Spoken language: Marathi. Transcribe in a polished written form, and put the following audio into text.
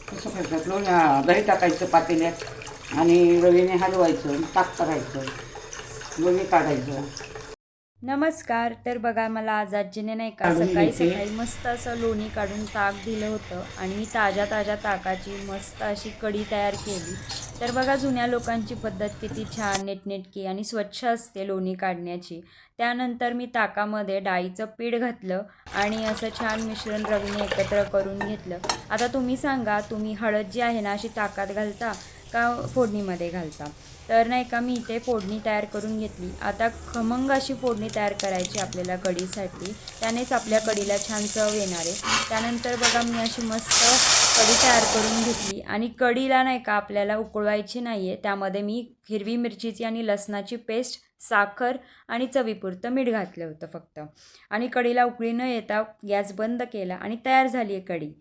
कसं करतात दही टाकायचं पातेल्यात आणि रवीने हलवायचं, ताक करायचं, लोणी काढायचं. नमस्कार. तर बघा मला आज आजीने नाही का काढून सकाळी घ्यायचे. सकाळी मस्त असं लोणी काढून ताक दिलं होतं आणि मी ताज्या ताज्या ताकाची मस्त अशी कढी तयार केली. तर बघा जुन्या लोकांची पद्धत किती छान नीटनेटकी आणि स्वच्छ असते लोणी काढण्याची. त्यानंतर मी ताकामध्ये डाळीचं पीठ घातलं आणि असं छान मिश्रण रवीने एकत्र करून घेतलं. आता तुम्ही सांगा, तुम्ही हळद जी आहे ना अशी ताकात घालता का फोडणीमध्ये घालता? तर नाही का मी इथे फोडणी तयार करून घेतली. आता खमंग अशी फोडणी तयार करायची आपल्याला कढीसाठी. त्यानेच आपल्या कढीला छान चव येणार आहे. त्यानंतर बघा मी अशी मस्त कढी तयार करून घेतली आणि कढीला नाही का आपल्याला उकळवायची नाही आहे. त्यामध्ये मी हिरवी मिरचीची आणि लसणाची पेस्ट, साखर आणि चवीपुरतं मीठ घातलं होतं फक्त. आणि कढीला उकळी न येता गॅस बंद केला आणि तयार झाली आहे कढी.